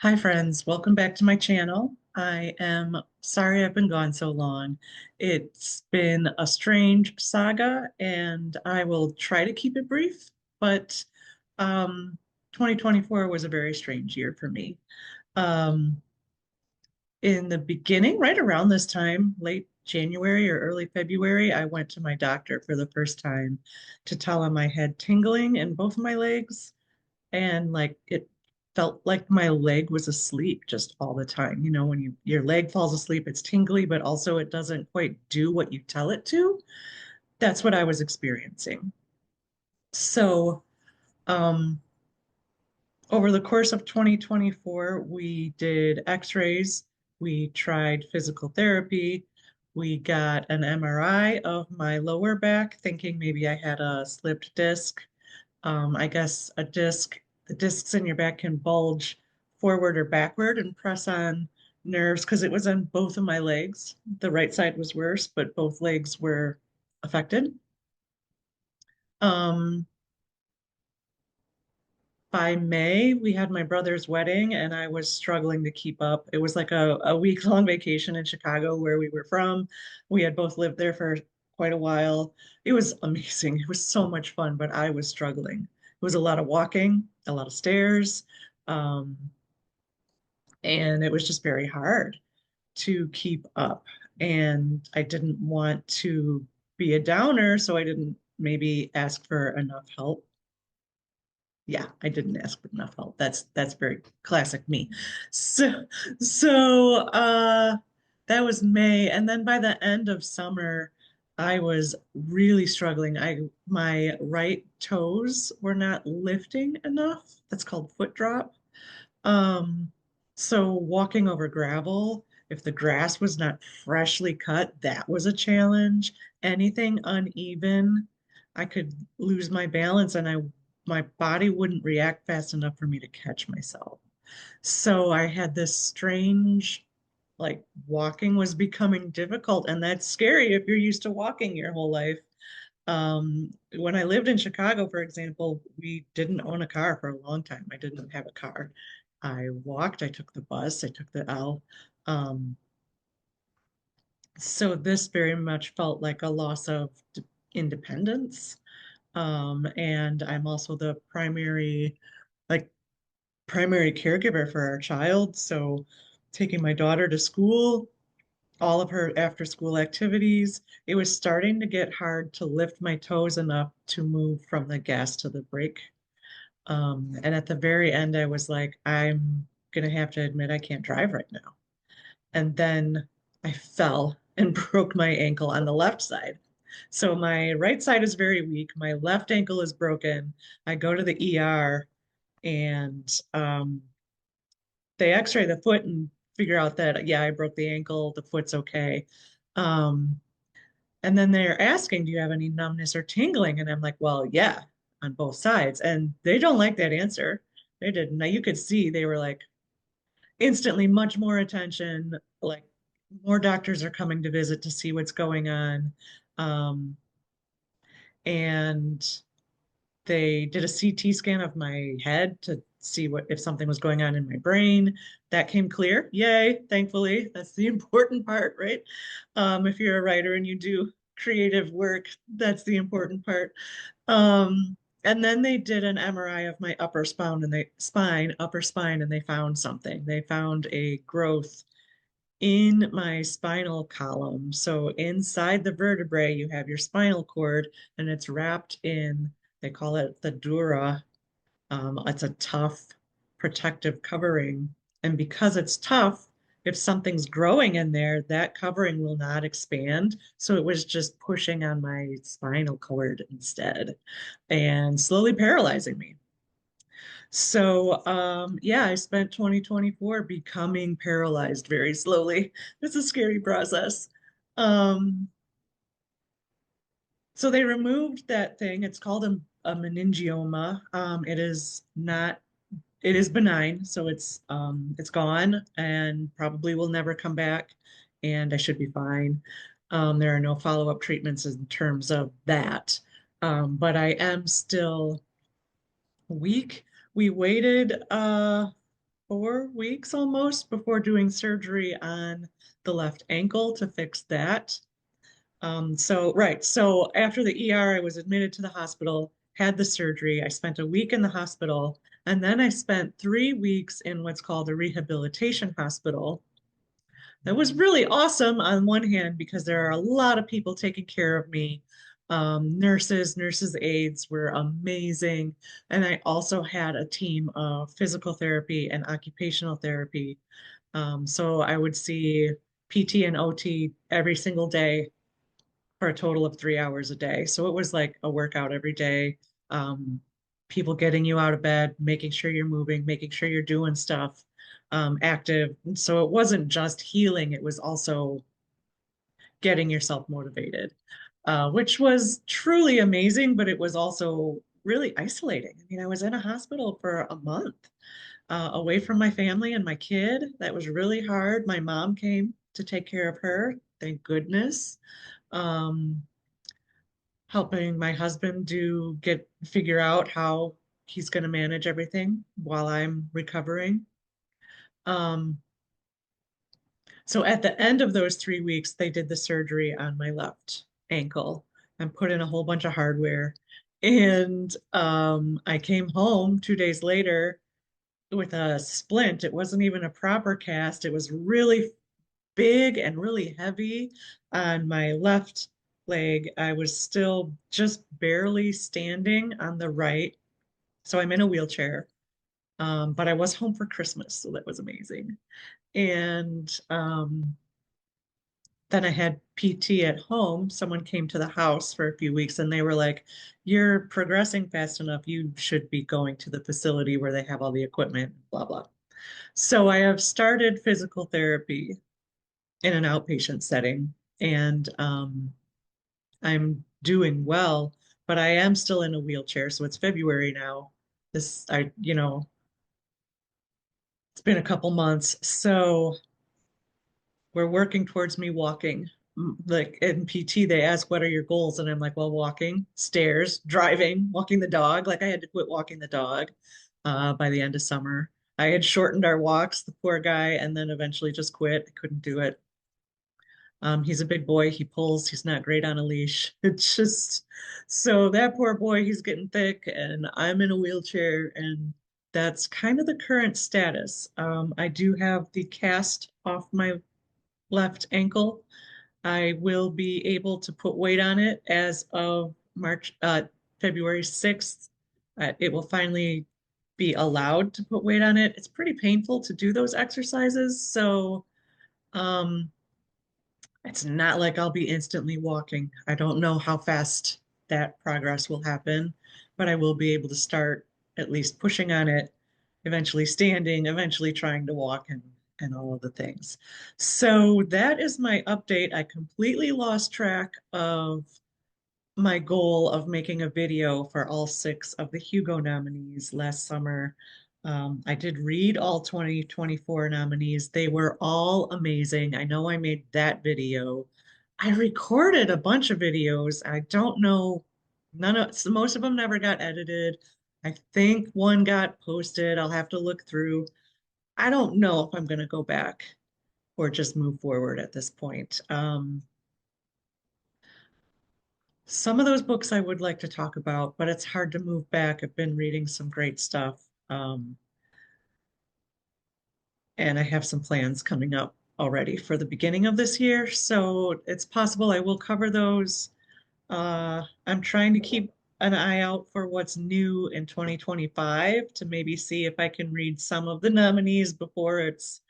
Hi friends, welcome back to my channel. I am sorry I've been gone so long. It's been a strange saga and I will try to keep it brief, but um, 2024 was a very strange year for me. Um, in the beginning, right around this time, late January or early February, I went to my doctor for the first time to tell him I had tingling in both of my legs and like it felt like my leg was asleep just all the time. You know, when your leg falls asleep, it's tingly, but also it doesn't quite do what you tell it to. That's what I was experiencing. So, um, over the course of 2024, we did x-rays, we tried physical therapy, we got an MRI of my lower back, thinking maybe I had a slipped disc. I guess the discs in your back can bulge forward or backward and press on nerves because it was on both of my legs. The right side was worse, but both legs were affected. Um, by May, we had my brother's wedding and I was struggling to keep up. It was like a week-long vacation in Chicago where we were from. We had both lived there for quite a while. It was amazing. It was so much fun, but I was struggling. It was a lot of walking, a lot of stairs, um, and it was just very hard to keep up. And I didn't want to be a downer, so I didn't maybe ask for enough help. Yeah, I didn't ask for enough help. That's very classic me. So so that was May, and then by the end of summer, I was really struggling. I my right toes were not lifting enough. That's called foot drop. Um, so walking over gravel, if the grass was not freshly cut, that was a challenge. Anything uneven, I could lose my balance and my body wouldn't react fast enough for me to catch myself. So I had this strange, like walking was becoming difficult, and that's scary if you're used to walking your whole life. When I lived in Chicago, for example, we didn't own a car for a long time. I didn't have a car. I walked, I took the bus, I took the L. Um, so this very much felt like a loss of independence. And I'm also the like primary caregiver for our child. So taking my daughter to school, all of her after school activities, it was starting to get hard to lift my toes enough to move from the gas to the brake. And at the very end, I was like, I'm gonna have to admit I can't drive right now. And then I fell and broke my ankle on the left side. So my right side is very weak. My left ankle is broken. I go to the ER and they x-ray the foot and figure out that, yeah, I broke the ankle. The foot's okay. Um, and then they're asking, do you have any numbness or tingling? And I'm like, well, yeah, on both sides. And they don't like that answer. They didn't. Now you could see they were like instantly much more attention, like more doctors are coming to visit to see what's going on. Um, and they did a CT scan of my head to see what if something was going on in my brain. That came clear. Yay, thankfully. That's the important part, right? If you're a writer and you do creative work, that's the important part. And then they did an MRI of my upper spine, and they found something. They found a growth in my spinal column. So inside the vertebrae, you have your spinal cord, and it's wrapped in, they call it the dura. It's a tough protective covering. And because it's tough, if something's growing in there, that covering will not expand. So it was just pushing on my spinal cord instead and slowly paralyzing me. So, yeah, I spent 2024 becoming paralyzed very slowly. It's a scary process. Um, so they removed that thing. It's called a meningioma. It is not, it is benign, so it's gone and probably will never come back, and I should be fine. There are no follow-up treatments in terms of that. But I am still weak. We waited 4 weeks almost before doing surgery on the left ankle to fix that. Right. So after the ER, I was admitted to the hospital, had the surgery. I spent a week in the hospital, and then I spent 3 weeks in what's called a rehabilitation hospital. That was really awesome on one hand because there are a lot of people taking care of me. Nurses aides were amazing. And I also had a team of physical therapy and occupational therapy. So I would see PT and OT every single day for a total of 3 hours a day. So it was like a workout every day. Um, People getting you out of bed, making sure you're moving, making sure you're doing stuff, active. And so it wasn't just healing, it was also getting yourself motivated, which was truly amazing, but it was also really isolating. I mean, I was in a hospital for a month, away from my family and my kid. That was really hard. My mom came to take care of her, thank goodness. Um, Helping my husband figure out how he's going to manage everything while I'm recovering. Um, so at the end of those 3 weeks, they did the surgery on my left ankle and put in a whole bunch of hardware. And I came home 2 days later with a splint. It wasn't even a proper cast. It was really big and really heavy on my left leg. I was still just barely standing on the right. So I'm in a wheelchair. But I was home for Christmas, so that was amazing. And then I had PT at home. Someone came to the house for a few weeks and they were like, "You're progressing fast enough. You should be going to the facility where they have all the equipment, blah, blah." So I have started physical therapy in an outpatient setting, and I'm doing well, but I am still in a wheelchair. So it's February now. It's been a couple months. So we're working towards me walking. Like in PT, they ask, "What are your goals?" And I'm like, "Well, walking, stairs, driving, walking the dog." Like I had to quit walking the dog by the end of summer. I had shortened our walks, the poor guy, and then eventually just quit. I couldn't do it. He's a big boy. He pulls. He's not great on a leash. It's just so that poor boy, he's getting thick, and I'm in a wheelchair, and that's kind of the current status. I do have the cast off my left ankle. I will be able to put weight on it as of February 6th. It will finally be allowed to put weight on it. It's pretty painful to do those exercises, so um, it's not like I'll be instantly walking. I don't know how fast that progress will happen, but I will be able to start at least pushing on it, eventually standing, eventually trying to walk and all of the things. So that is my update. I completely lost track of my goal of making a video for all six of the Hugo nominees last summer. I did read all 2024 nominees. They were all amazing. I know I made that video. I recorded a bunch of videos. I don't know, most of them never got edited. I think one got posted. I'll have to look through. I don't know if I'm going to go back or just move forward at this point. Some of those books I would like to talk about, but it's hard to move back. I've been reading some great stuff. And I have some plans coming up already for the beginning of this year. So it's possible I will cover those. I'm trying to keep an eye out for what's new in 2025 to maybe see if I can read some of the nominees before it's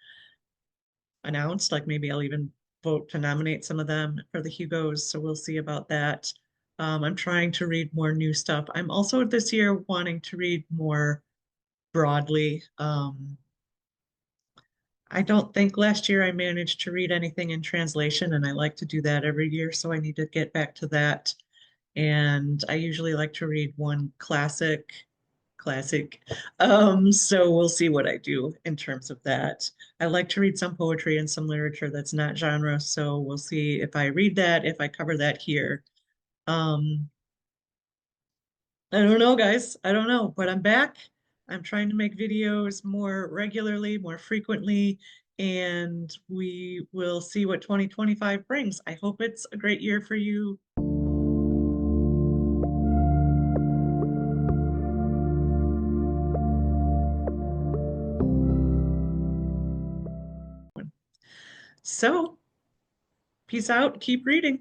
announced. Like maybe I'll even vote to nominate some of them for the Hugos. So we'll see about that. I'm trying to read more new stuff. I'm also this year wanting to read more broadly. I don't think last year I managed to read anything in translation, and I like to do that every year. So I need to get back to that. And I usually like to read one classic. So we'll see what I do in terms of that. I like to read some poetry and some literature that's not genre. So we'll see if I read that, if I cover that here. Um, I don't know, guys. I don't know, but I'm back. I'm trying to make videos more regularly, more frequently, and we will see what 2025 brings. I hope it's a great year for you. So, peace out, keep reading.